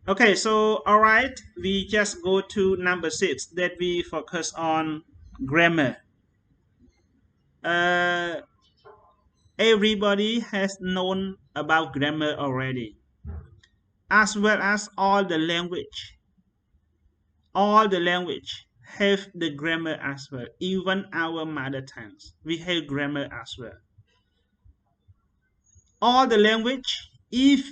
Okay, so all right, we just go to number 6 that we focus on grammar. Uh, everybody has known about grammar already, as well as all the language. All the language have the grammar as well. Even our mother tongues, we have grammar as well. All the language, if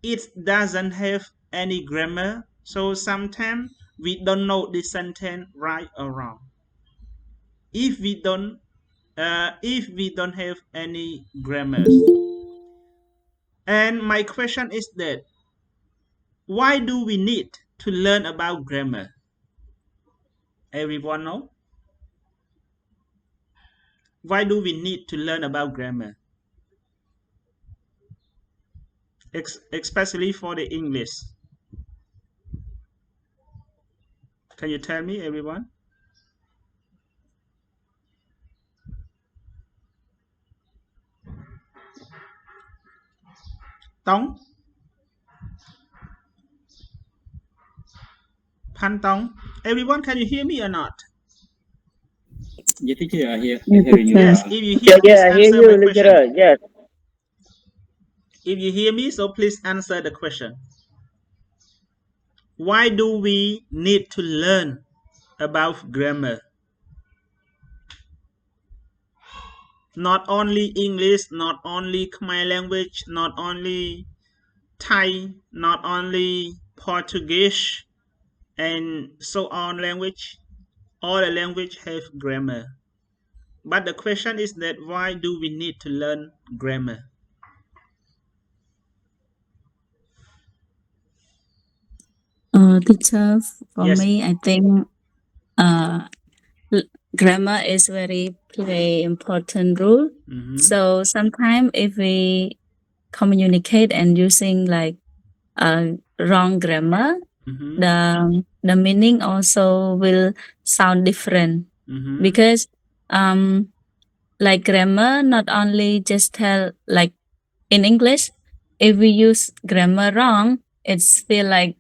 it doesn't have any grammar, so sometimes we don't know the sentence right or wrong. If we don't have any grammars. And my question is that why do we need to learn about grammar? Everyone know? Why do we need to learn about grammar? Especially for the English. Can you tell me, everyone? Tong? Pan Tong? Everyone, can you hear me or not? Yes, teacher, I hear Yes, hearing you. Yes, if you hear, Yeah, please I hear answer you, my question. lecturer. Yes. If you hear me, so please answer the question. Why do we need to learn about grammar? Not only English, not only Khmer language, not only Thai, not only Portuguese, and so on language. All the language have grammar. But the question is that why do we need to learn grammar? Teacher, for Yes. me, I think uh, grammar is very play important role. Mhm. So sometimes if we communicate and using like wrong grammar, Mhm. the meaning also will sound different Mhm. because like grammar not only just tell like in English, if we use grammar wrong, it's feel like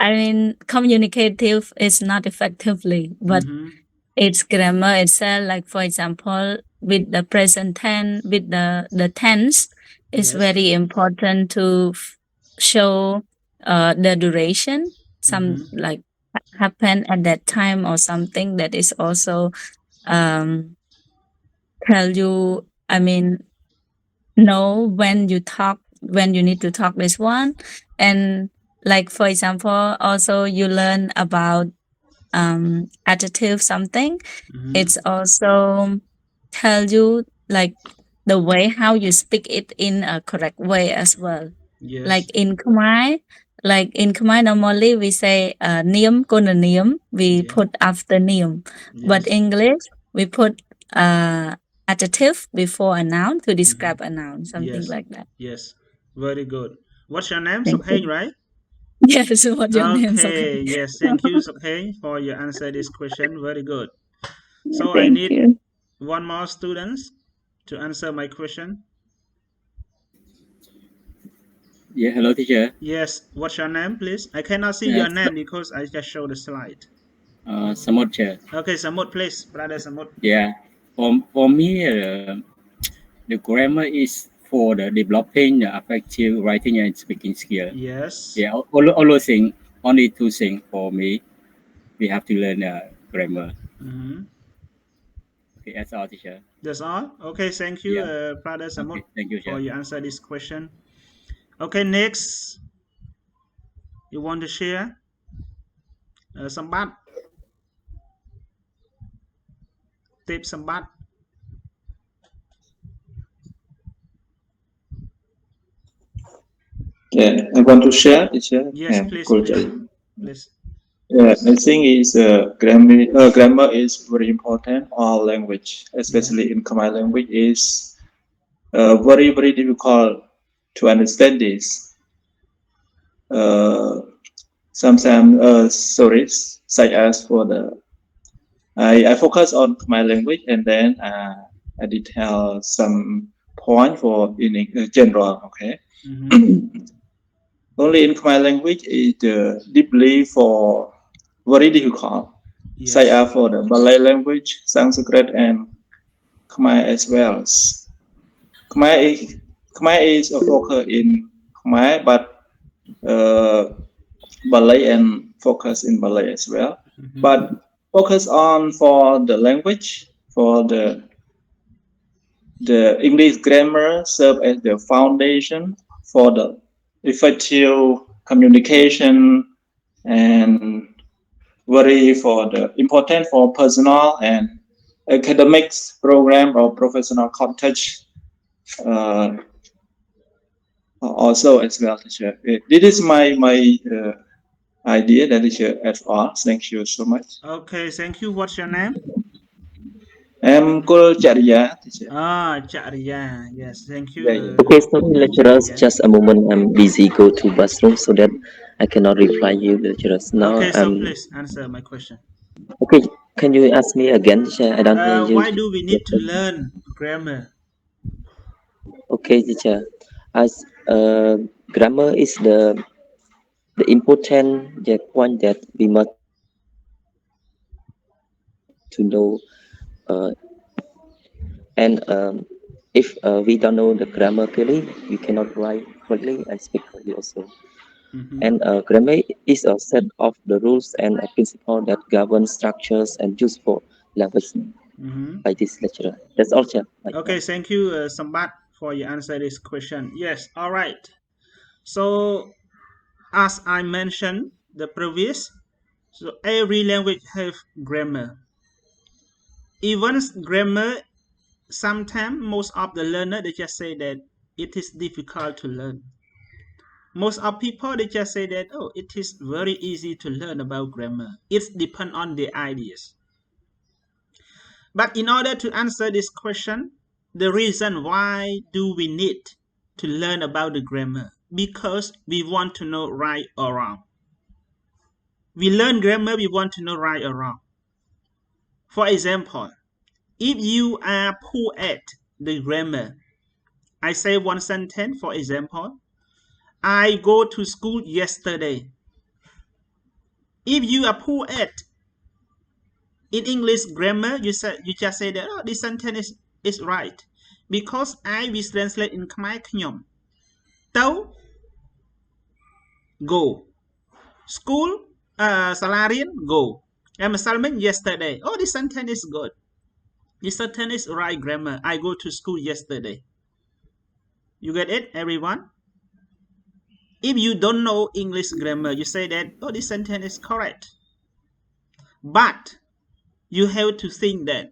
I mean, communicative is not effectively, but Mhm. its grammar itself, like for example, with the present tense, with the tense, is Yes. very important to show the duration, some Mhm. like happen at that time or something that is also tell you. I mean, know when you need to talk this one, and like for example, also you learn about adjective something. Mhm. It's also tell you like the way how you speak it in a correct way as well. Yes. Like in Khmer normally we say niam konaniam, we Yeah. put after niam, but Yes. English we put adjective before a noun to describe a noun, something Yes. like that. Yes. Very good. What's your name? Thank Sokheng, you. right? Yes, what your name is okay. Okay. Yes. Thank you, Sokheng, for your answer this question. Very good. So I Thank need you. one more students to answer my question. Yeah, hello, teacher. Yes. What's your name, please? I cannot see your name because I just showed the slide. Samot, chair. Okay, Samut, please, brother Samut. Yeah, for me, the grammar is for the developing the effective writing and speaking skill. Yes. Yeah, all those things, only two things for me. We have to learn grammar. Mm-hmm. Okay, that's all, teacher. That's all. Okay, thank you, Yeah. brother Samut, Okay, thank you, for chair. your answer this question. Okay, next, you want to share Sambat, tip Sambat. Yeah, I want to share, teacher. Yes, Yeah, please, cool. please, please. Yeah, I think is grammar is very important. All language, especially in Khmer language, is very difficult to understand this. Sometimes stories such as for the I focus on Khmer language and then I detail some point for in general. Okay. Mm-hmm. only in Khmer language is deeply for very difficult. Yes. Say for the Malay language, Sanskrit and Khmer as well. Khmer is a focus in Khmer, but Malay and focus in Malay as well. But focus on for the language, for the English grammar serve as the foundation for the effective communication and very for the important for personal and academics program or professional context also as well, teacher. This is my idea that teacher as well. Thank you so much. Okay, thank you. What's your name? I'm Kul Chariya, teacher. Chariya. Yes, thank you. Yeah. Okay, sorry, lecturers. Just a moment. I'm busy. Go to bathroom so that I cannot reply you, lecturers. Now, Okay, so please answer my question. okay. Can you ask me again, teacher? I don't hear you. Why do we need to learn grammar? Okay, teacher. As grammar is the important point that we must to know. And if we don't know the grammar clearly, we cannot write correctly and speak correctly also. And grammar is a set of the rules and a principle that govern structures and useful language by this lecturer. That's all, sir. Okay, thank you, Sambat, for your answer this question. Yes, all right. So, as I mentioned the previous, so every language have grammar. Even grammar, sometimes most of the learner they just say that it is difficult to learn. Most of people they just say that it is very easy to learn about grammar. It depends on the ideas. But in order to answer this question, the reason why do we need to learn about the grammar? Because we want to know right or wrong. We learn grammar, we want to know right or wrong. For example, if you are poor at the grammar, I say one sentence, for example, I go to school yesterday. If you are poor at in English grammar, you just say that this sentence is right. Because I will translate in Khmer Khnyom. Tau go. School Salarian go. And Salman yesterday. This sentence is good. This sentence is right grammar. I go to school yesterday. You get it, everyone? If you don't know English grammar, you say that this sentence is correct. But you have to think that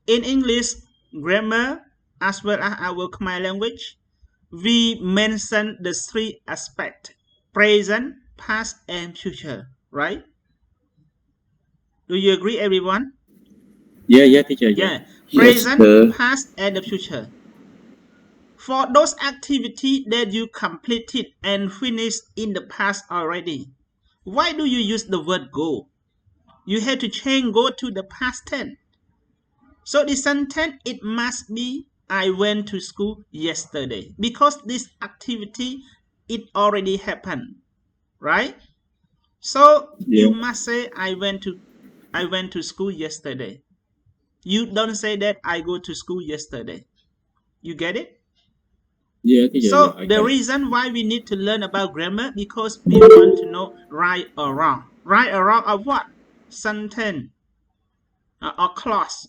in English grammar as well as our Khmer language, we mention the three aspects: present, past, and future, right? Do you agree, everyone? Yeah, teacher. Yeah. Yes, Present, past, and the future. For those activities that you completed and finished in the past already, why do you use the word go? You have to change go to the past tense. So the sentence, it must be I went to school yesterday, because this activity, it already happened, right? So you must say I went to school yesterday. You don't say that I go to school yesterday. You get it? Yeah, teacher. So the reason why we need to learn about grammar, because we want to know right or wrong. Right or wrong of what? Sentence or clause.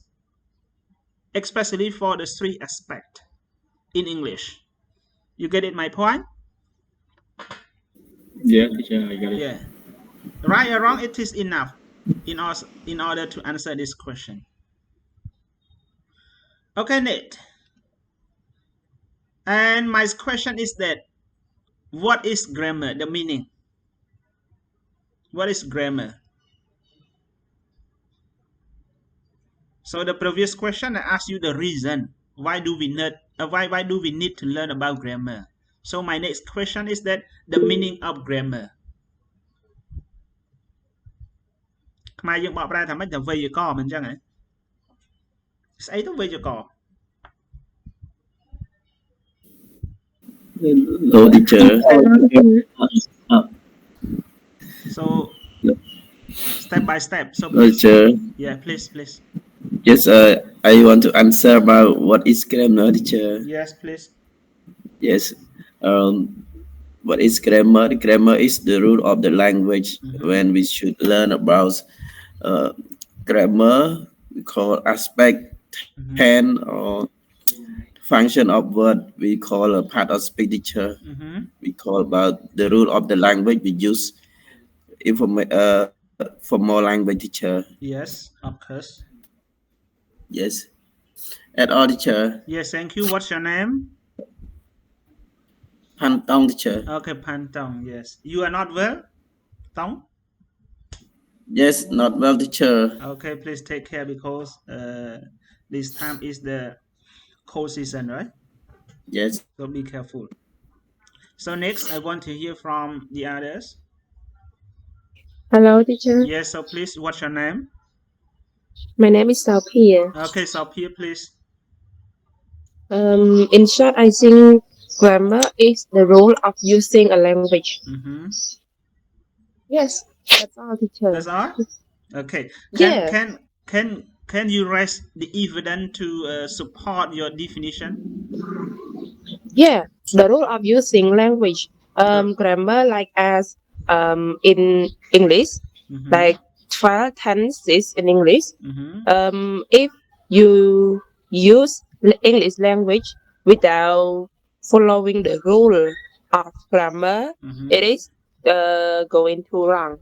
Especially for the three aspects in English. You get it, my point? Yeah, teacher, I got it. Yeah. Right or wrong, it is enough in order to answer this question. Okay, Nate. And my question is that, what is grammar, the meaning? What is grammar? So the previous question I asked you the reason why do we need to learn about grammar. So my next question is that the meaning of grammar. ខ្មែរយើងបកប្រែថាម៉េចតែវេយ្យាករណ៍មិនអញ្ចឹងហ៎ស្អីទៅវេយ្យាករណ៍ No, teacher. So step by step. So No, please, teacher. yeah, please. Yes, I want to answer about what is grammar, teacher. Yes, please. Yes. What is grammar? Grammar is the rule of the language. When we should learn about grammar, we call aspect, tense, or function of word. We call a part of speech, teacher. We call about the rule of the language. We use for more language, teacher. Yes, of course. Yes. At all, teacher. Yes, thank you. What's your name? Pantong, teacher. Okay, Pantong. Yes. You are not well, Tong? Yes, not well, teacher. Okay, please take care because this time is the cold season, right? Yes. So be careful. So next, I want to hear from the others. Hello, teacher. Yes, so please, what's your name? My name is Sophia. Okay, Sophia, please. In short, I think grammar is the rule of using a language. Yes, that's all, teacher. That's all? Okay. Yeah. Can you raise the evidence to support your definition? Yeah, the rule of using language. Grammar, like as in English, like 12 tenses in English. If you use English language without following the rule of grammar, it is going to wrong.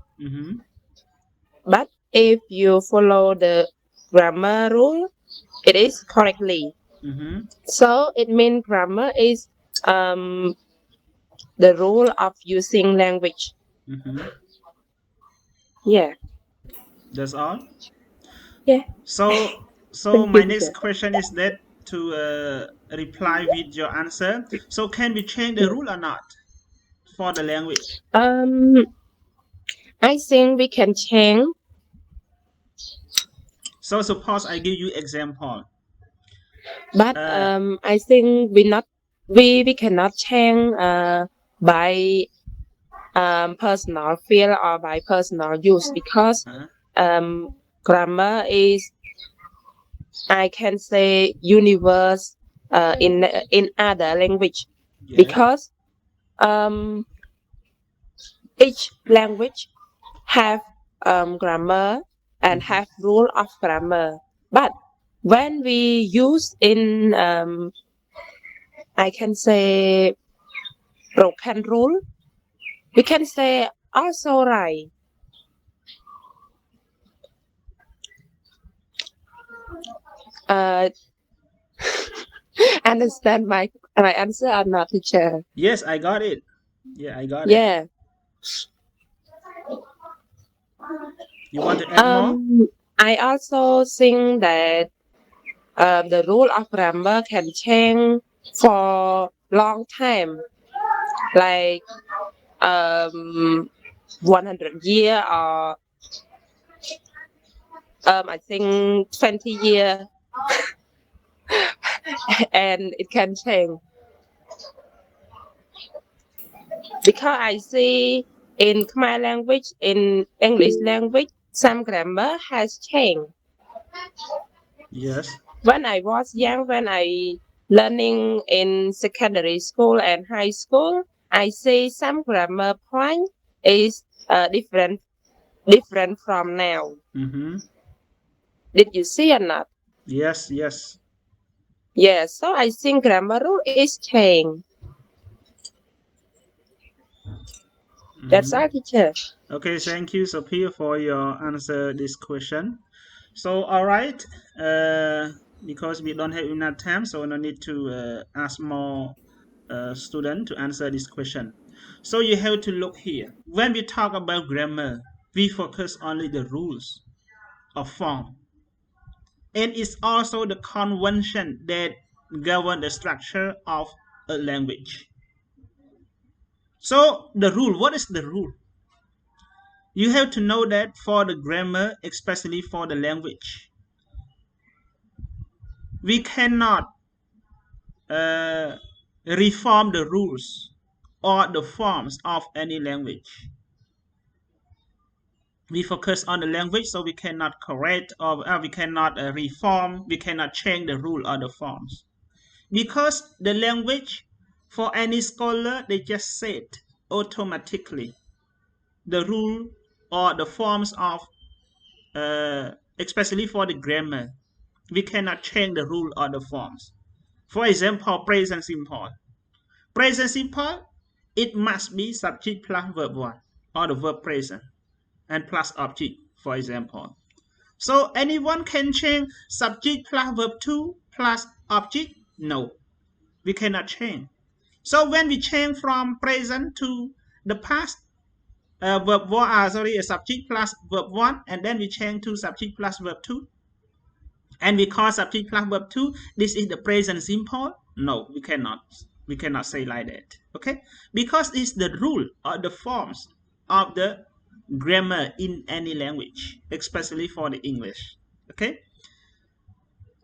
But if you follow the grammar rule, it is correctly. So it means grammar is the rule of using language. Yeah. That's all? Yeah. So Thank my you, next teacher. question is that to reply with your answer. So can we change the rule or not for the language? I think we can change. So suppose I give you example. But I think we cannot change by personal feel or by personal use because grammar is, I can say, universe in other language. Yeah. Because each language have grammar and have rule of grammar. But when we use in I can say broken rule, we can say also right. Understand my answer or not, teacher? Yes, I got it. Yeah, I got it. Yeah. You want to add more? I also think that the rule of grammar can change for long time, like 100 year or I think 20 year, and it can change because I see in Khmer language, in English language, some grammar has changed. Yes. When I was young, when I learning in secondary school and high school, I see some grammar point is different from now. Did you see or not? Yes. Yes. So I think grammar rule is changed. That's all, teacher. Okay, thank you, Sophia, for your answer this question. So, all right, because we don't have enough time, so no need to ask more students to answer this question. So you have to look here. When we talk about grammar, we focus only the rules of form, and it's also the convention that govern the structure of a language. So the rule, what is the rule? You have to know that for the grammar, especially for the language, we cannot reform the rules or the forms of any language. We focus on the language, so we cannot correct or we cannot reform, we cannot change the rule or the forms. Because the language, for any scholar, they just said automatically the rule or the forms of, especially for the grammar, we cannot change the rule or the forms. For example, present simple. Present simple, it must be subject plus verb 1 or the verb present and plus object, for example. So anyone can change subject plus verb 2 plus object? No, we cannot change. So when we change from present to the past, verb 1, subject plus verb 1, and then we change to subject plus verb 2, and we call subject plus verb 2, this is the present simple? No, we cannot say like that, okay? Because it's the rule or the forms of the grammar in any language, especially for the English, okay?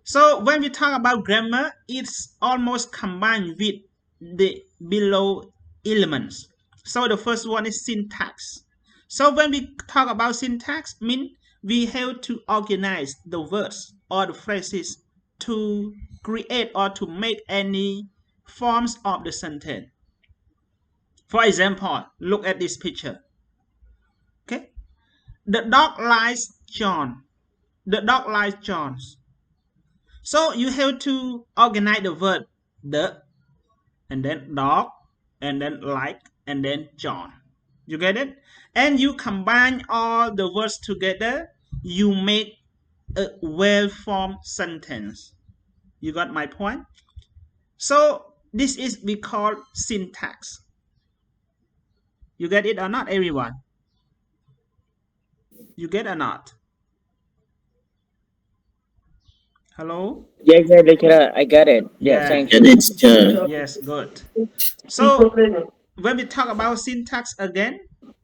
So when we talk about grammar, it's almost combined with the below elements. So the first one is syntax. So when we talk about syntax, mean we have to organize the words or the phrases to create or to make any forms of the sentence. For example, look at this picture. Okay, the dog likes John. The dog likes John. So you have to organize the word the, and then dog, and then like, and then John. You get it? And you combine all the words together, you make a well-formed sentence. You got my point? So this is we call syntax. You get it or not, everyone? You get or not? Hello? Yes, I got it. Yeah, thank you. Yes, good. So when we talk about syntax again,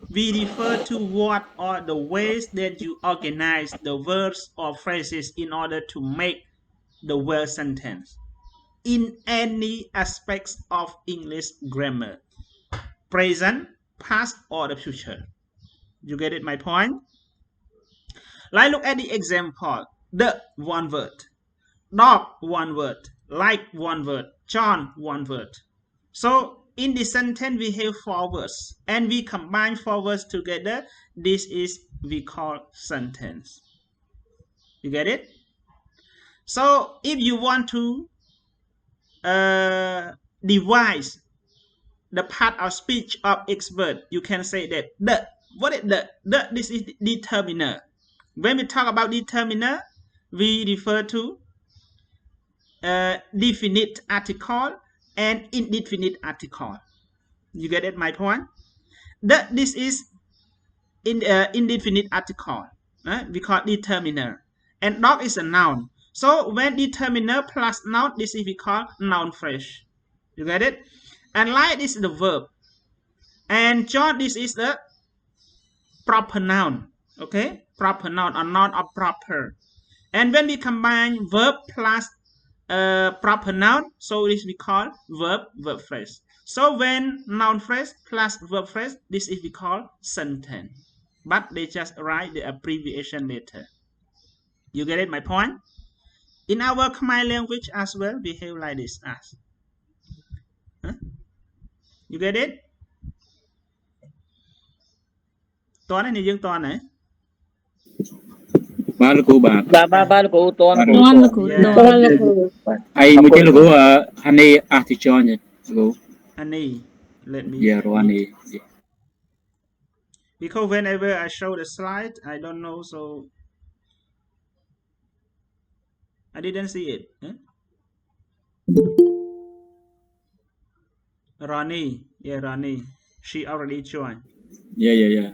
we refer to what are the ways that you organize the words or phrases in order to make the word sentence in any aspects of English grammar, present, past, or the future. You get it, my point? Like look at the example. The one word, dog one word, like one word, John one word. So in the sentence we have 4 words and we combine 4 words together. This is we call sentence. You get it? So if you want to devise the part of speech of each word, you can say that the. What is the? This is determiner. When we talk about determiner, we refer to definite article and indefinite article. You get it, my point? This is indefinite article. We call determiner. And dog is a noun. So when determiner plus noun, this is we call noun phrase. You get it? And like this is the verb. And John, this is the proper noun. Okay? Proper noun or noun of proper. And when we combine verb plus proper noun, so this we call verb phrase. So when noun phrase plus verb phrase, this is we call sentence. But they just write the abbreviation later. You get it, my point? In our Khmer language as well, we have like this as. You get it? តើនេះយើងតើណាបាទលោកគ្រូបាទបាទលោកគ្រូតន់លោកគ្រូហើយមួយទៀតលោកគ្រូអានេះអតិចរលោកគ្រូ Honey, let me. Yeah, Ronnie. Yeah. Because whenever I show the slide, I don't know, so I didn't see it. Ronnie, yeah, Ronnie. She already joined. Yeah.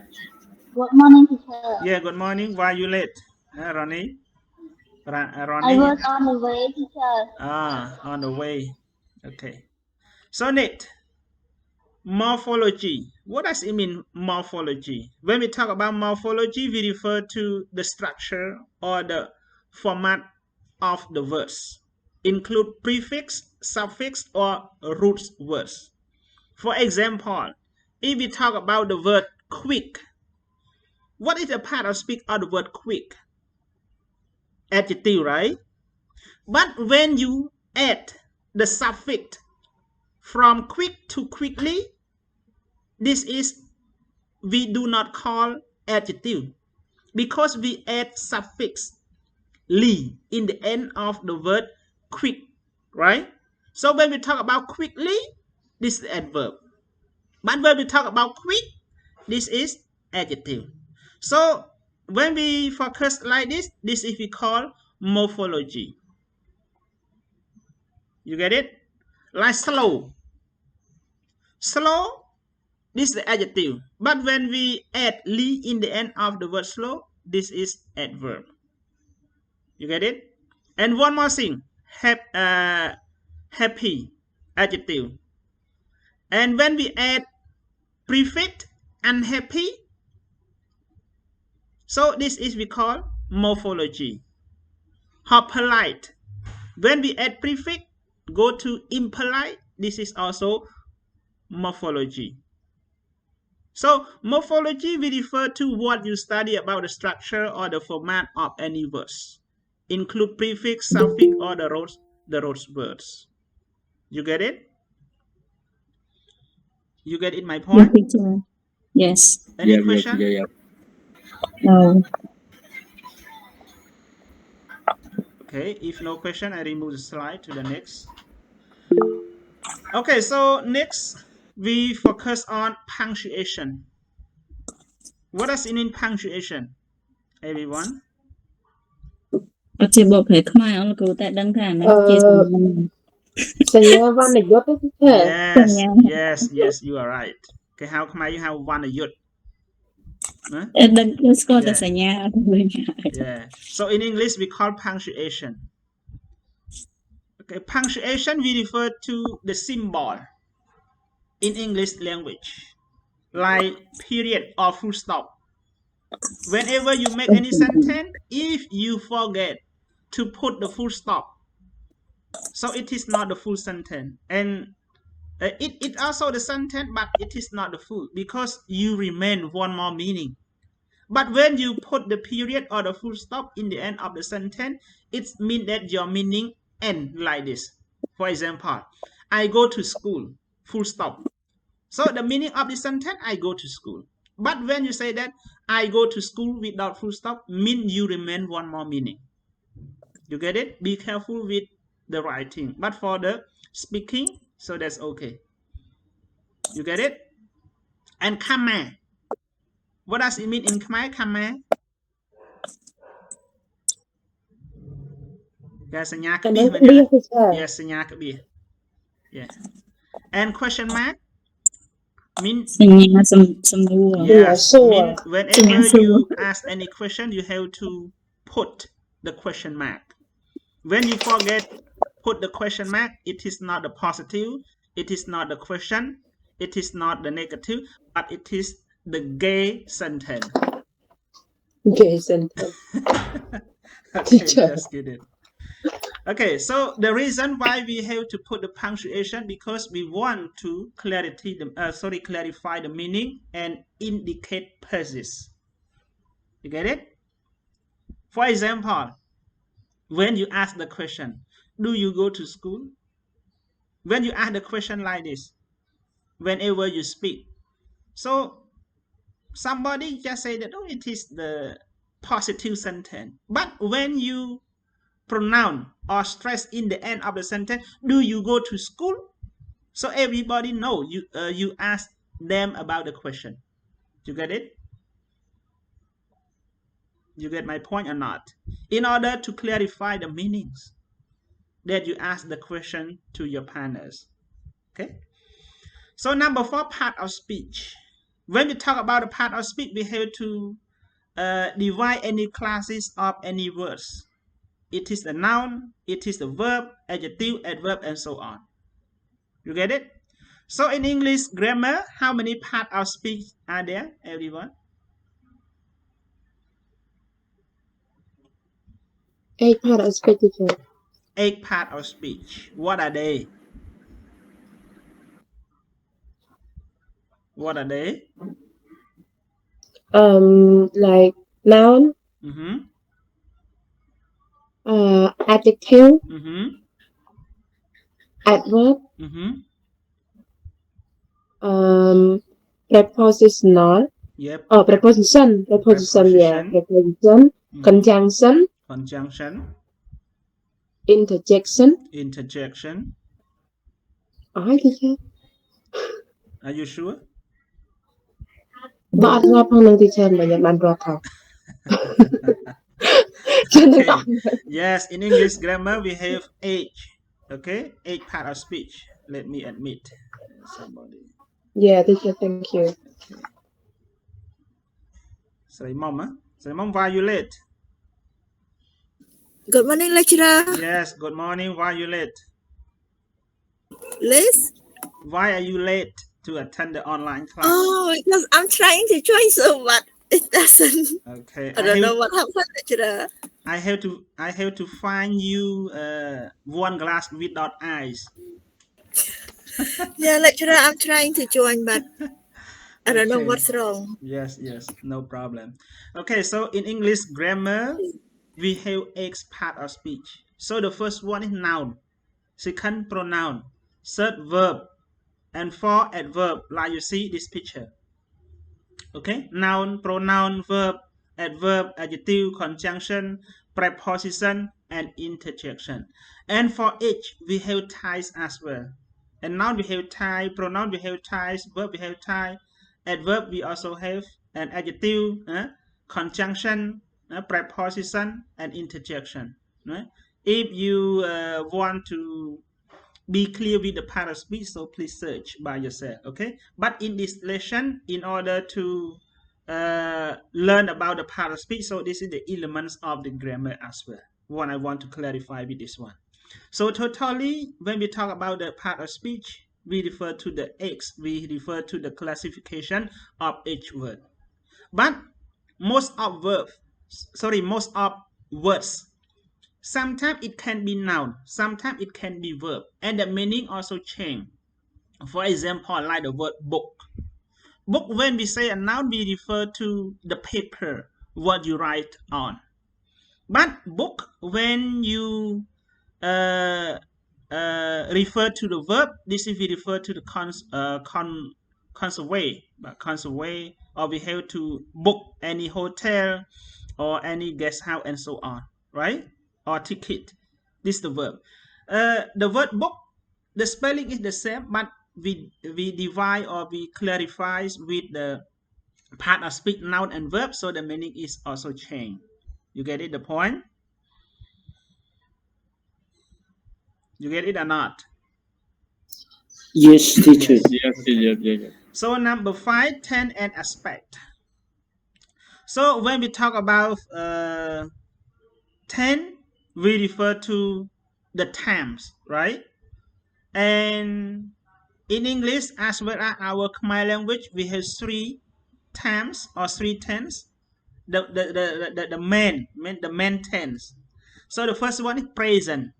Good morning, teacher. Yeah, good morning. Why are you late, Ronnie? Ronnie? I was on the way, teacher. On the way. Okay. So next, morphology. What does it mean, morphology? When we talk about morphology, we refer to the structure or the format of the words. Include prefix, suffix or root words. For example, if we talk about the word quick, what is the part of speech of the word quick? Adjective, right? But when you add the suffix from quick to quickly, this is, we do not call adjective because we add suffix ly in the end of the word quick, right? So when we talk about quickly, this is adverb. But when we talk about quick, this is adjective. So when we focus like this is we call morphology. You get it? Like slow. Slow, this is the adjective. But when we add ly in the end of the word slow, this is adverb. You get it? And one more thing, happy, adjective. And when we add prefix unhappy, so this is we call morphology. How polite. When we add prefix, go to impolite, this is also morphology. So morphology will refer to what you study about the structure or the format of any words. Include prefix, suffix, or the root words. You get it? You get it, my point? Yes. Any question? Yeah. No. Okay, if no question, I remove the slide to the next. Okay, so next we focus on punctuation. What does it mean, punctuation? Everyone? ជាបបព្រះខ្មែរអត់គ្រូតែដឹងថាហ្នឹងជាសញ្ញាវណ្ណយុត្តទេ Yes, you are right. Okay, how come you have one yut? Huh? Yeah. So in English we call punctuation. Okay, punctuation we refer to the symbol in English language, like period or full stop. Whenever you make any sentence, if you forget to put the full stop, so it is not the full sentence, and it also the sentence, but it is not the full because you remain one more meaning. But when you put the period or the full stop in the end of the sentence, it means that your meaning end like this. For example, I go to school, full stop. So the meaning of the sentence, I go to school. But when you say that I go to school without full stop, mean you remain one more meaning. You get it? Be careful with the writing. But for the speaking, so that's okay. You get it? And Khmer. What does it mean in Khmer? Khmer? Yes, Sanya Kabir. Yes, Sanya Kabir. Yeah. And question mark? Mean yes. Mean whenever you ask any question, you have to put the question mark. When you forget put the question mark, it is not the positive, it is not the question, it is not the negative, but it is the gay sentence. Gay sentence. Okay, just get it. Okay, so the reason why we have to put the punctuation because we want to clarify the meaning and indicate pauses. You get it? For example, when you ask the question, do you go to school? When you ask the question like this, whenever you speak, so somebody just say that, oh, it is the positive sentence. But when you pronounce or stress in the end of the sentence, do you go to school? So everybody know you ask them about the question. You get it? You get my point or not? In order to clarify the meanings that you ask the question to your partners. Okay? So number 4, part of speech. When we talk about the part of speech, we have to divide any classes of any words. It is the noun, it is the verb, adjective, adverb, and so on. You get it? So in English grammar, how many parts of speech are there, everyone? 8 part of speech. 8 part of speech. What are they? What are they? Like noun, adjective, adverb, prepositional. Yep. Oh, preposition. Yeah. Preposition. Conjunction. Interjection. Are you sure? Okay. Yes, in English grammar we have 8. Okay, 8 part of speech. Let me admit somebody. Yeah, teacher, thank you. Okay. Sorry, Mom, why are you late? Good morning, lecturer. Yes, good morning. Why are you late? Liz? Why are you late to attend the online class? Oh, because I'm trying to join so but it doesn't. Okay. I don't know what happened, lecturer. I have to find you one glass without ice. Yeah, lecturer, I'm trying to join, but I don't know what's wrong. Yes, no problem. Okay, so in English grammar, we have 8 part of speech. So the first one is noun, second pronoun, third verb, and 4 adverb, like you see this picture. Okay, noun, pronoun, verb, adverb, adjective, conjunction, preposition, and interjection. And for each, we have ties as well. And noun we have tie, pronoun we have ties, verb we have tie, adverb we also have, an adjective, conjunction, preposition, and interjection. Right? If you want to be clear with the part of speech, so please search by yourself. Okay, but in this lesson, in order to learn about the part of speech, so this is the elements of the grammar as well. What I want to clarify with this one. So totally, when we talk about the part of speech, we refer to the X, we refer to the classification of each word. But most of words, sometimes it can be noun, sometimes it can be verb, and the meaning also change. For example, like the word book. Book, when we say a noun, we refer to the paper, what you write on. But book, when you refer to the verb, this is we refer to the conserve, or we have to book any hotel or any guest house and so on, right? Or ticket. This is the verb. The word book, the spelling is the same, but we divide or we clarify with the part of speech, noun and verb, so the meaning is also changed. You get it, the point? You get it or not? Yes, teacher. Yes. So number 5, 10, and aspect. So when we talk about 10, we refer to the times, right? And in English as well as our Khmer language, we have 3 times or 3 tense. The main tense. So the first one is present.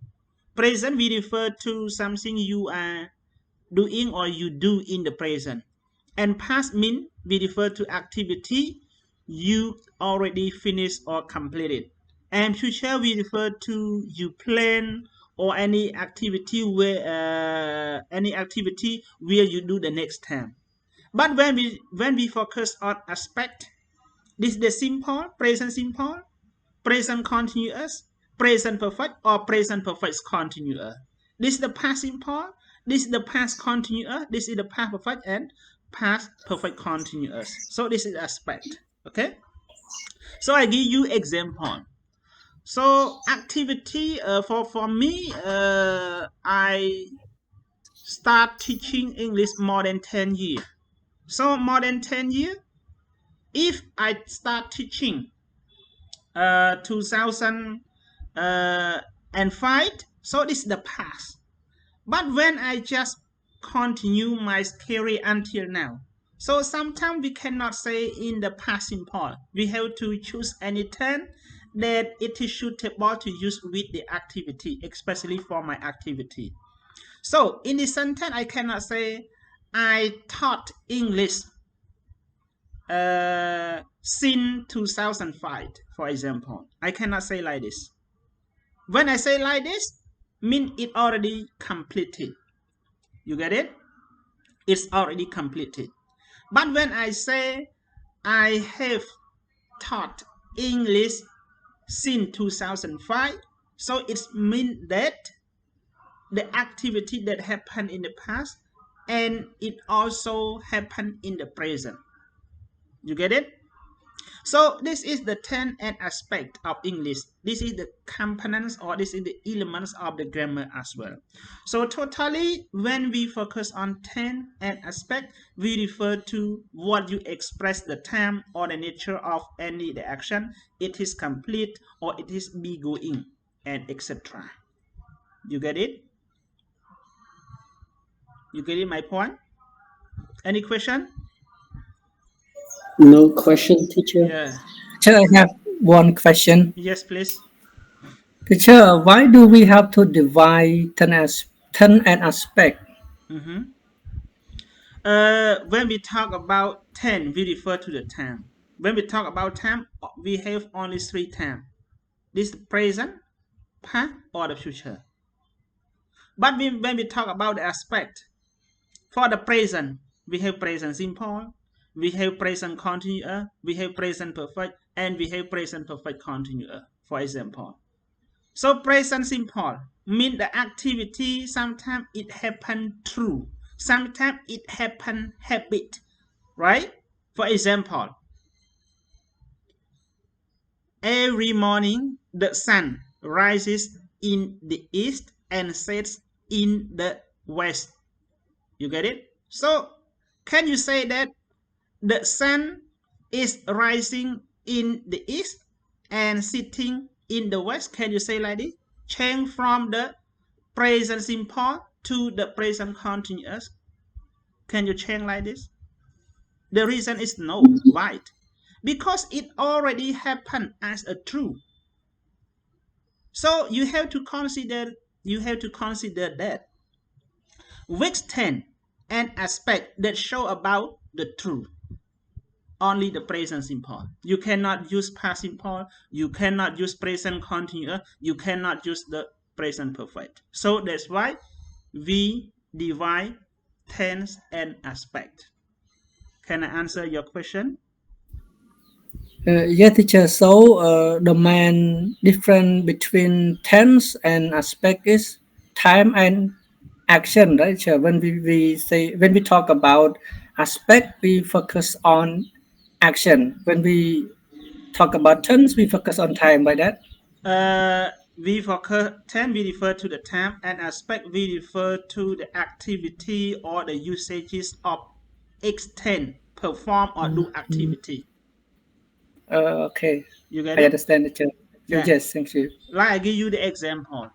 Present, we refer to something you are doing or you do in the present. And past mean we refer to activity you already finished or completed. And future we refer to you plan or any activity where you do the next time. But when we focus on aspect, this is the simple, present continuous, present perfect, or present perfect continuous. This is the past simple, this is the past continuous, this is the past perfect, and past perfect continuous. So this is aspect. Okay. So I give you example. So activity for me, I start teaching English more than 10 years. So more than 10 years. If I start teaching 2005, so this is the past. But when I just continue my career until now, so sometimes we cannot say in the past simple. We have to choose any 10 that it is suitable to use with the activity, especially for my activity. So in this sentence, I cannot say I taught English since 2005, for example. I cannot say like this. When I say like this, mean it already completed. You get it? It's already completed. But when I say I have taught English since 2005, so it means that the activity that happened in the past and it also happened in the present. You get it? So this is the tense and aspect of English. This is the components or this is the elements of the grammar as well. So totally, when we focus on tense and aspect, we refer to what you express the time or the nature of any the action. It is complete or it is be going and etc. You get it? You get it, my point? Any question? No question, teacher. Yeah. Teacher, I have one question. Yes, please. Teacher, why do we have to divide tense and aspect? When we talk about time, we refer to the time. When we talk about time, we have only 3 times. This is the present, past, or the future. But when we talk about the aspect, for the present, we have present simple, we have present continuous, we have present perfect, and we have present perfect continuous, for example. So present simple means the activity, sometimes it happen through, sometimes it happen habit, right? For example, every morning the sun rises in the east and sets in the west. You get it? So can you say that the sun is rising in the east and sitting in the west? Can you say like this? Change from the present simple to the present continuous. Can you change like this? The reason is no. Why? Because it already happened as a true. So you have to consider that which tense and aspect that show about the truth. Only the present simple. You cannot use past simple. You cannot use present continuous. You cannot use the present perfect. So that's why we divide tense and aspect. Can I answer your question? Yeah, teacher. So the main difference between tense and aspect is time and action, right? Teacher? When we talk about aspect, we focus on action. When we talk about tense, we focus on time. By that. We focus tense, we refer to the time, and aspect we refer to the activity or the usages of extend, perform or do activity. Okay. You get I it? understand, teacher. Yeah. Yes, thank you. Like I give you the example.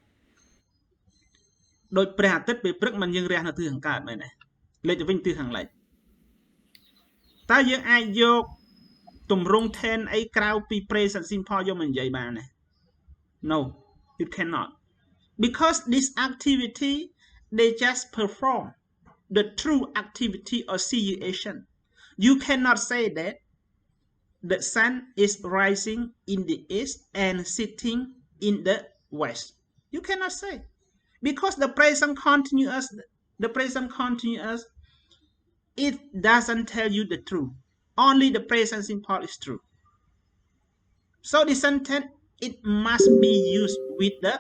ដូចព្រះអាទិត្យពេលព្រឹកมันយើងរះនៅទិសខាងកើតមែនទេលេចទៅវិញទិសខាងលិចតើយើងអាចយកទម្រង់ tense អីក្រៅពី present simple យកមកនិយាយបានទេ No, you cannot. Because this activity they just perform the true activity or situation. You cannot say that the sun is rising in the east and setting in the west. You cannot say. Because the present continuous, it doesn't tell you the truth. Only the present simple is true. So the sentence, it must be used with the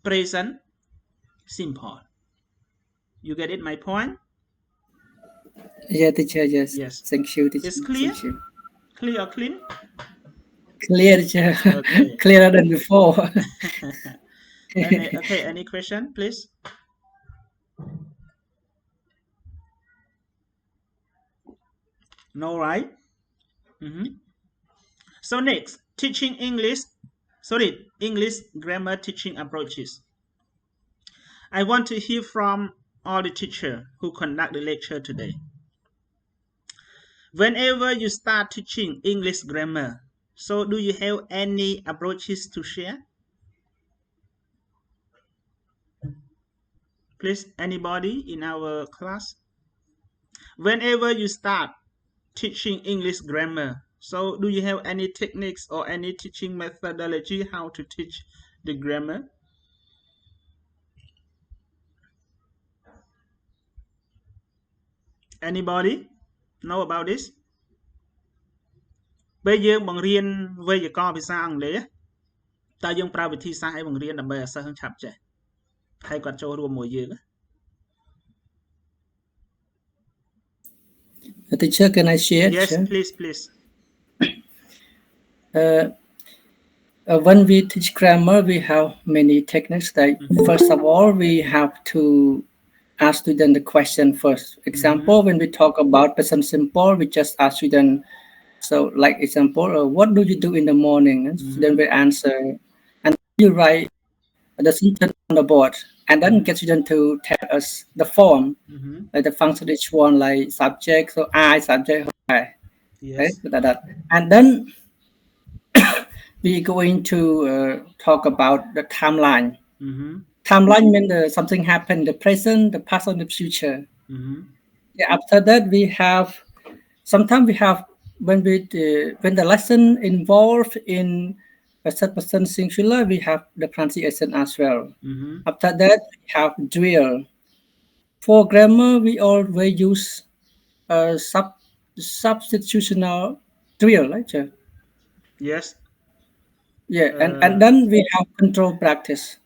present simple. You get it, my point? Yeah, teacher. Yes. Yes. Thank you, teacher. It's clear? Thank you. Clear or clean? Clear, teacher. Okay. Clearer than before. Any question, please? No, right? So next, teaching English grammar teaching approaches. I want to hear from all the teachers who conduct the lecture today. Whenever you start teaching English grammar, So do you have any approaches to share? Please, anybody in our class? Whenever you start teaching English grammar, so do you have any techniques or any teaching methodology how to teach the grammar? Anybody know about this? ពេលយើងបង្រៀនវេយ្យាករណ៍ភាសាអង់គ្លេសតើយើងប្រើវិធីសាស្ត្រអីបង្រៀនដើម្បីឲ្យសិស្សឆាប់ចេះហើយគាត់ចូលរួមមួយយើង Teacher, can I share? Yes, please. When we teach grammar, we have many techniques. Like first of all, we have to ask student the question first. Example, when we talk about present simple, we just ask student. So, like example, what do you do in the morning? And student will answer, and you write the sentence on the board, and then get student to tell us the form, like the function each one, like subject, so I subject, I, yes. Right? That. And then we going to talk about the timeline. Timeline means something happened in the present, the past, and the future. Yeah, after that, we have sometimes we have when the lesson involved in a certain person singular, we have the pronunciation as well. After that, we have drill. For grammar, we always use substitutional drill, right? Yes. Yeah, and then we have control practice.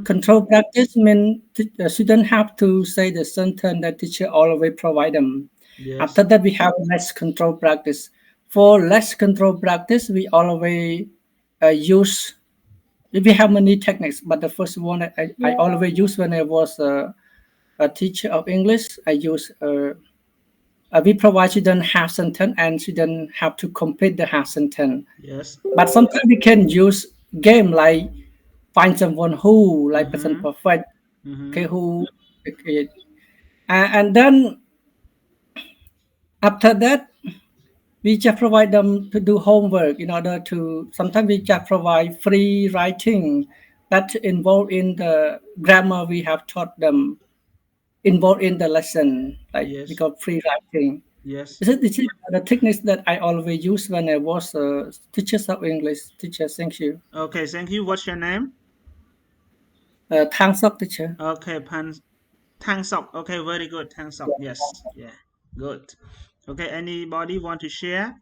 Control practice means students have to say the sentence that teacher always provide them. Yes. After that, we have less control practice. For less control practice, we always use. We have many techniques, but the first one I always use when I was a teacher of English. I use. We provide student half sentence and student have to complete the half sentence. Yes. But sometimes we can use game like find someone who, like present perfect, okay, who, okay. And then after that, we just provide them to do homework in order to, sometimes we just provide free writing that involved in the grammar we have taught them, involved in the lesson, like Yes. we call free writing. Yes. This is the techniques that I always use when I was teachers of English. Teacher, thank you. Okay, thank you. What's your name? Thang Sok, teacher. Okay, Thang Sok. Okay, very good. Thang Sok. Yes. Yeah. Good. Okay, anybody want to share?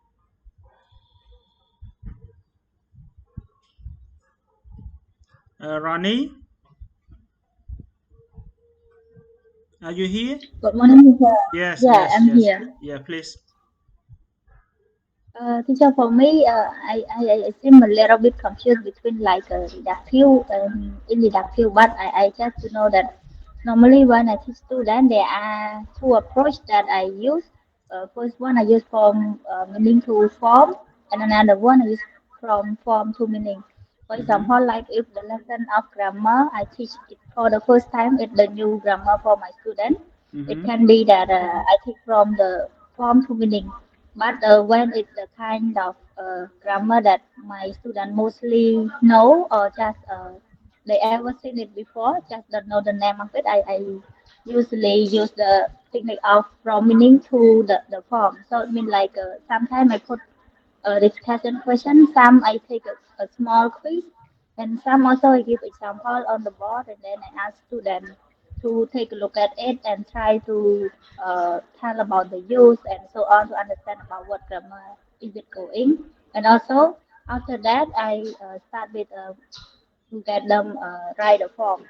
Ronnie? Are you here? Good morning, teacher. Yes. Yeah, yes, I'm yes. here. Yeah, please. Teacher, for me, I seem a little bit confused between like reductive and inductive, but I just to know that normally when I teach students, there are two approaches that I use. First one I use from meaning to form, and another one I use from form to meaning. For example, like if the lesson of grammar I teach it for the first time, it's the new grammar for my student. It can be that I teach from the form to meaning. But when it's the kind of grammar that my student mostly know or just they ever seen it before, just don't know the name of it, I usually use the technique of from meaning to the form. So it means like sometimes I put a discussion question, some I take a small quiz, and some also I give example on the board, and then I ask students to take a look at it and try to tell about the use and so on to understand about what grammar is it going. And also after that, I start with to get them write a form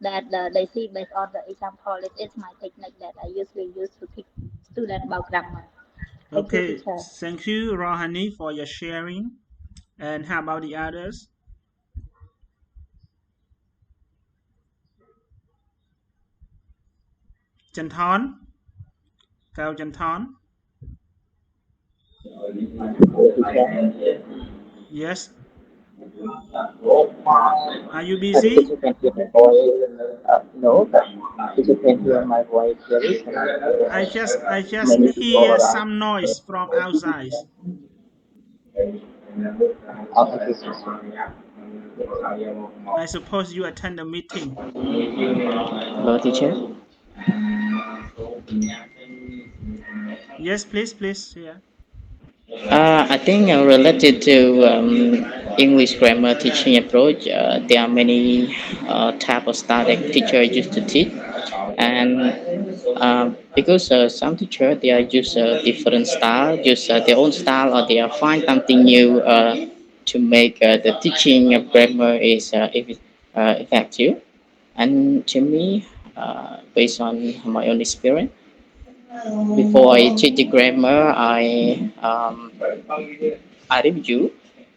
that they see based on the example. It is my technique that I usually use to teach students about grammar. Thank you, Okay, teacher. thank you, Rohani, for your sharing. And how about the others? Chanthon? Cao Chanthon? Yes. Are you busy? You can hear my voice. No, you can hear my voice clearly. I just hear some noise from outside. Okay. I suppose you attend a meeting. Hello, teacher. Yes, please. Yeah. I think related to English grammar teaching approach, there are many type of style that teacher used to teach, and because some teacher they are use a different style, use their own style, or they are find something new to make the teaching of grammar is effective. And to me, based on my own experience, before I teach the grammar, I review.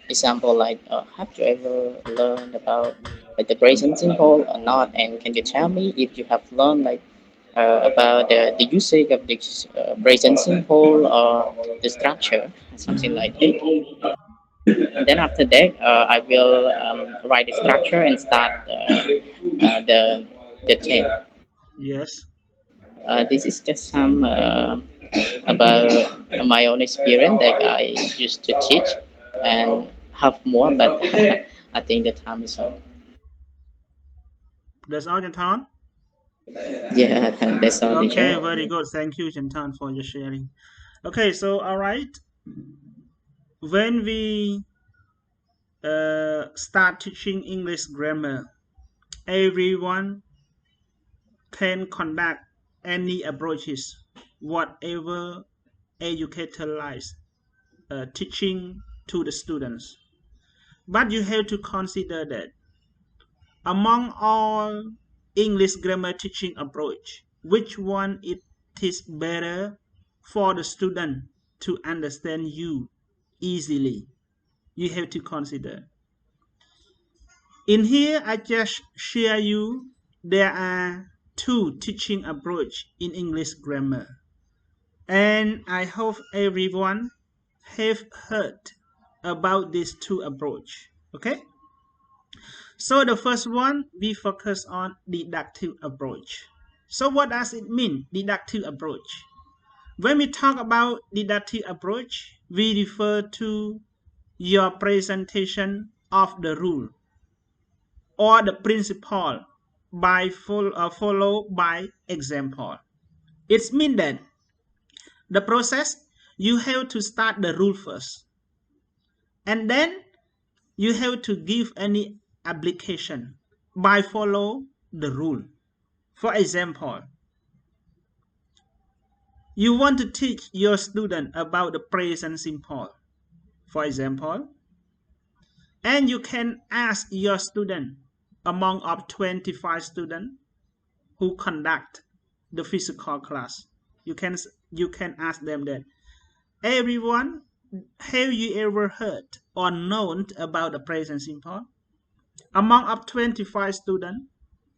Example like, have you ever learned about like the present simple or not? And can you tell me if you have learned like about the usage of this present simple or the structure, something like that. And then after that, I will write the structure and start the test. Yes. This is just some about my own experience that I used to teach and have more, but I think the time is up. That's all, Chantan? Yeah, that's all. Okay, Teacher. very good. Thank you, Chantan, for your sharing. Okay, so all right. When we start teaching English grammar, everyone can conduct any approaches, whatever educator likes, teaching to the students. But you have to consider that among all English grammar teaching approach, which one it is better for the student to understand you easily? You have to consider. In here, I just share you there are two teaching approach in English grammar, and I hope everyone have heard about these two approach. Okay. So the first one, we focus on deductive approach. So what does it mean, deductive approach? When we talk about deductive approach, we refer to your presentation of the rule or the principle by followed by example. It means that the process, you have to start the rule first, and then you have to give any application by follow the rule. For example, you want to teach your student about the present simple, for example, and you can ask your student among of 25 students who conduct the physical class. You can ask them that, everyone, have you ever heard or known about the present simple? Among of 25 students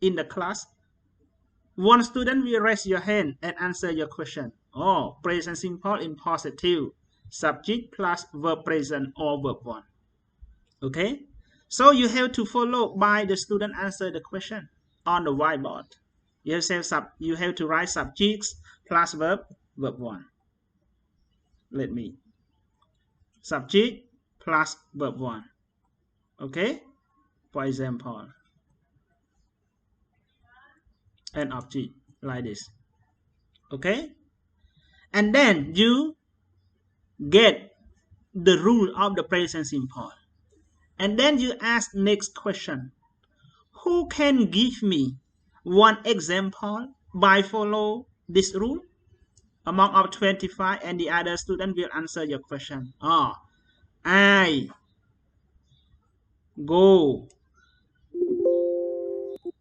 in the class, one student will raise your hand and answer your question. Oh, present simple in positive, subject plus verb present or verb 1. Okay? So you have to follow by the student answer the question on the whiteboard. You have to write subjects plus verb 1. Let me. Subject plus verb 1. Okay? For example. An object like this. Okay? And then you get the rule of the present simple. And then you ask next question. Who can give me one example by follow this rule? Among of 25, and the other student will answer your question. I go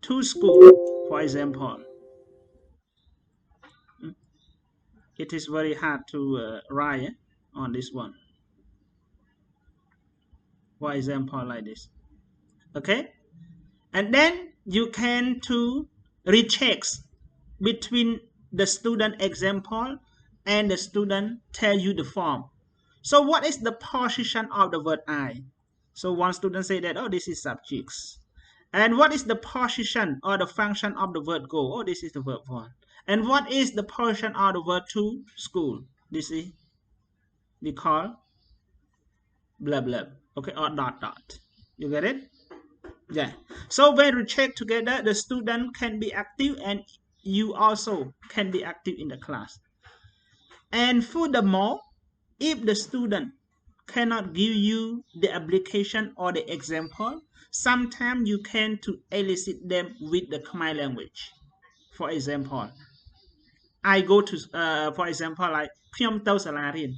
to school, for example. It is very hard to write on this one. For example, like this. Okay? And then you can to recheck between the student example and the student tell you the form. So what is the position of the word I? So one student say that, oh, this is subjects. And what is the position or the function of the word go? Oh, this is the verb 1. And what is the position of the word to school? This is we call blah blah. Okay, or dot dot. You get it? Yeah. So when we check together, the student can be active and you also can be active in the class. And furthermore, if the student cannot give you the application or the example, sometimes you can to elicit them with the Khmer language. For example, I go to, for example, like Khmer Tau Salarin.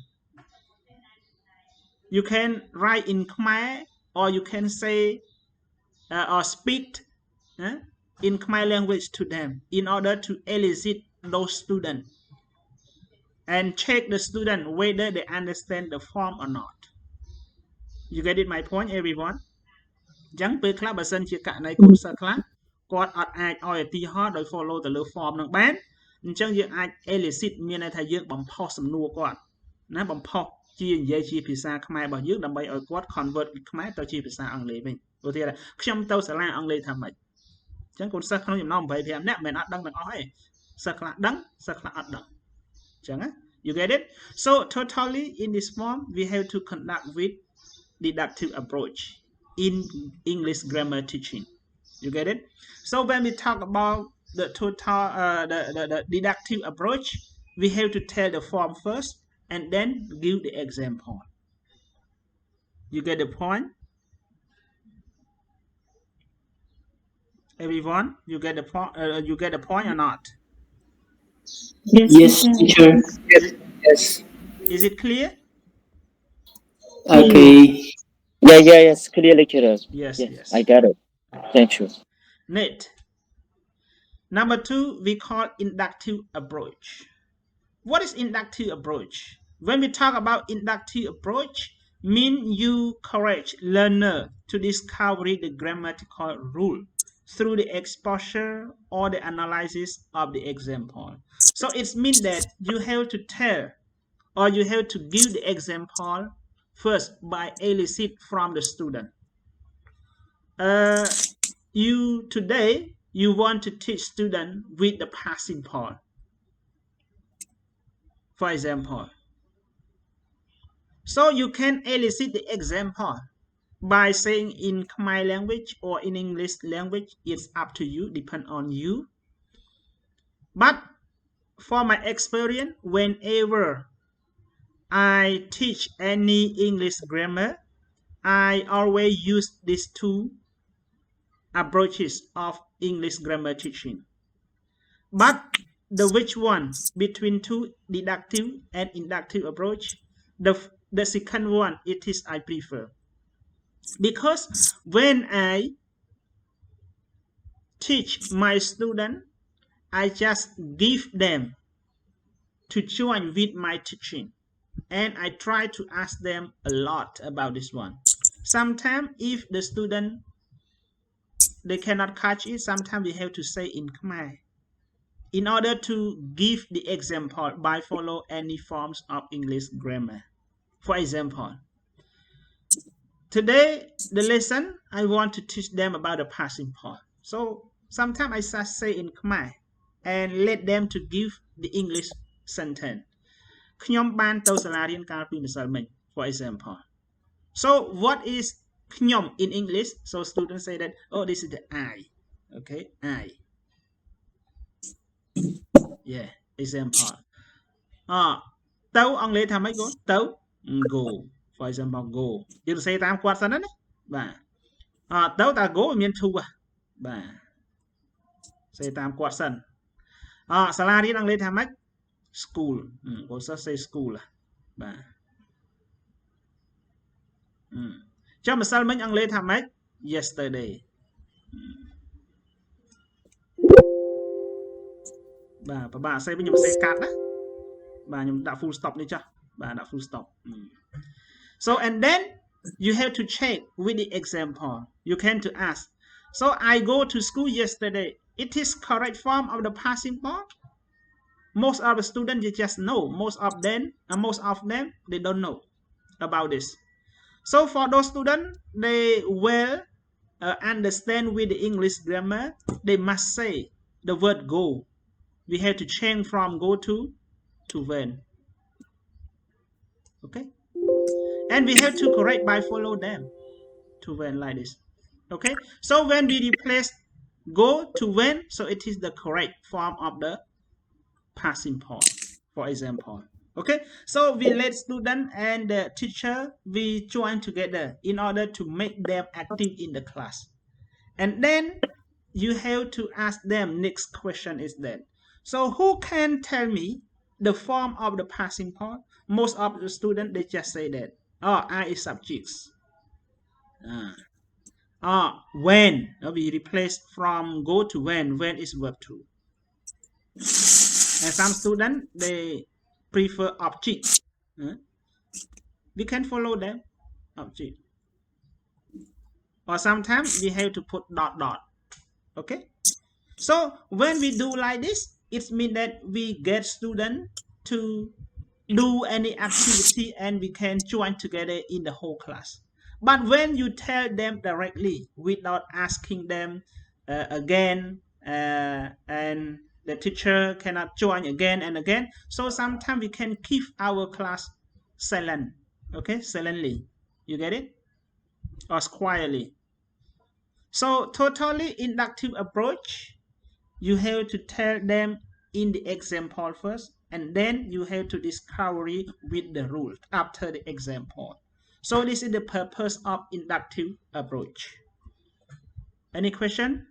You can write in Khmer, or you can say or speak in Khmer language to them in order to elicit those students and check the student whether they understand the form or not. You get it my point everyone? ចឹងពេលខ្លះបើសិនជាករណីកូនសិស្សខ្លះគាត់អត់អាចឲ្យឧទាហរណ៍ដោយ follow ទៅលើ form នឹងបានអញ្ចឹងយើងអាច elicit មានន័យថាយើងបំផុសសំណួរគាត់ណាបំផុសជានិយាយជាភាសាខ្មែររបស់យើងដើម្បីឲ្យគាត់ convert ពីខ្មែរទៅជាភាសាអង់គ្លេសវិញឧទាហរណ៍ខ្ញុំទៅសាលាអង់គ្លេសថាម៉េចអញ្ចឹងកូនសិស្សក្នុងចំណោម 85 នាក់មិនអត់ដឹងទាំងអស់ទេសិស្សខ្លះដឹងសិស្សខ្លះអត់ដឹងអញ្ចឹងណា You get it? So totally in this form we have to conduct with deductive approach in English grammar teaching. You get it? So when we talk about the total the deductive approach, we have to tell the form first and then give the example. You get the point? Everyone, you get the point? You get the point or not? Yes, teacher. Yes. Is it clear? Okay. Yes, clear lecturer. Yes. I got it. Thank you. Next. Number 2, we call inductive approach. What is inductive approach? When we talk about inductive approach, mean you encourage learner to discover the grammatical rule through the exposure or the analysis of the example. So it means that you have to tell or you have to give the example first by elicit from the student. Today you want to teach student with the passing part. For example, so you can elicit the example by saying in Khmer language or in English language. It's up to you, depend on you. But for my experience, whenever I teach any English grammar, I always use these two approaches of English grammar teaching. But the which one between two deductive and inductive approach, the second one, it is I prefer. Because when I teach my student, I just give them to join with my teaching. And I try to ask them a lot about this one. Sometimes if the student, they cannot catch it, sometimes we have to say in Khmer in order to give the example by follow any forms of English grammar. For example, today the lesson I want to teach them about the passing part. So sometimes I just say in Khmer and let them to give the English sentence. ខ្ញុំបានទៅសាលារៀនកាលពីម្សិលមិញ for example. So what is ខ្ញុំ in English? So students say that, oh, this is the I. Okay, I. Yeah, example. ទៅអង់គ្លេសថាម៉េចបងទៅ go. For example, go. យើងសេតាមគាត់សិនណាបាទទៅតា go មាន to បាទសេតាមគាត់សិនសាលារៀនអង់គ្លេសថាម៉េច school. Also say school. Cho mà sao mình ăn lên tham mấy yesterday. Bà say với nhầm say cắt đó. Bà nhầm đã full stop đi cho. Bà đã full stop. So and then you have to check with the example. You can to ask. So I go to school yesterday. It is correct form of the passing part. Most of the students you just know. Most of them they don't know about this. So for those students, they will understand with the English grammar. They must say the word go. We have to change from go to when. Okay. And we have to correct by follow them to when like this. Okay, so when we replace go to when, so it is the correct form of the past simple, for example. Okay, so we let student and the teacher, we join together in order to make them active in the class. And then you have to ask them, next question is that, so who can tell me the form of the past simple? Most of the students, they just say that, oh, I is subjects. When, we replace from go to when is verb to. And some students, they prefer object. We can follow them, object. Or sometimes we have to put dot. Okay? So when we do like this, it means that we get students to do any activity and we can join together in the whole class. But when you tell them directly without asking them again, and the teacher cannot join again and again, so sometimes we can keep our class silent. Okay, silently. You get it? Or quietly. So totally inductive approach, you have to tell them in the example first, and then you have to discover with the rule after the example. So this is the purpose of inductive approach. Any question?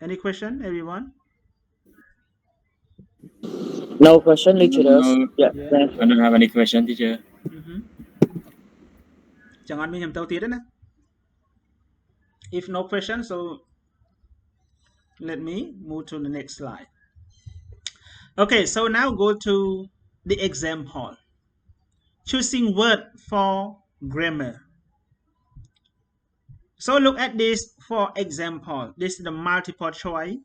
Any question, everyone? No question, lecturers. No, Yeah. I don't have any question, teacher. Chẳng hạn mình nhầm tàu tiết đấy nè. If no question, so let me move to the next slide. Okay, so now go to the example. Choosing word for grammar. So look at this for example. This is the multiple choice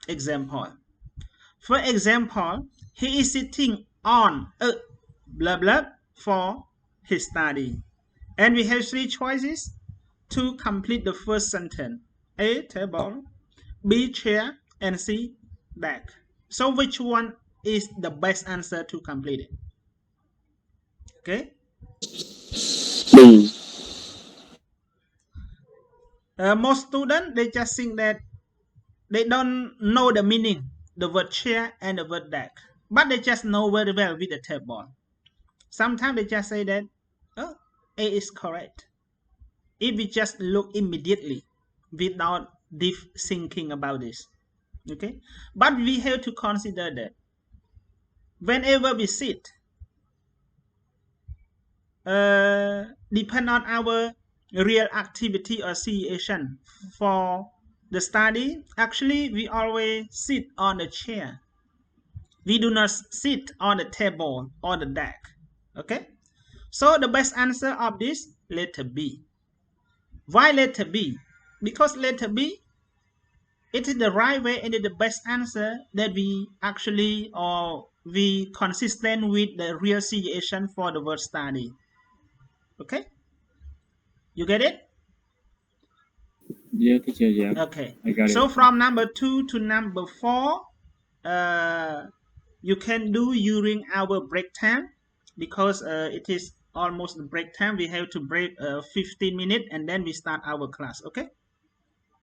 example. For example, he is sitting on a blah blah for his study. And we have three choices to complete the first sentence. A, table, B, chair, and C, back. So which one is the best answer to complete it? Okay? B. Most students, they just think that they don't know the meaning, the word chair and the word back. But they just know very well with the table. Sometimes they just say that, oh, A is correct. If we just look immediately without deep thinking about this. Okay? But we have to consider that whenever we sit, depend on our real activity or situation for the study, actually we always sit on the chair. We do not sit on the table or the deck. Okay? So the best answer of this, letter B. Why letter B? Because letter B, it is the right way and the best answer that we actually, or we consistent with the real situation for the word study. Okay? You get it? Yeah, teacher, yeah. Okay. I got So it. from number 2 to number 4, you can do during our break time, because it is almost the break time. We have to break 15 minutes and then we start our class. Okay?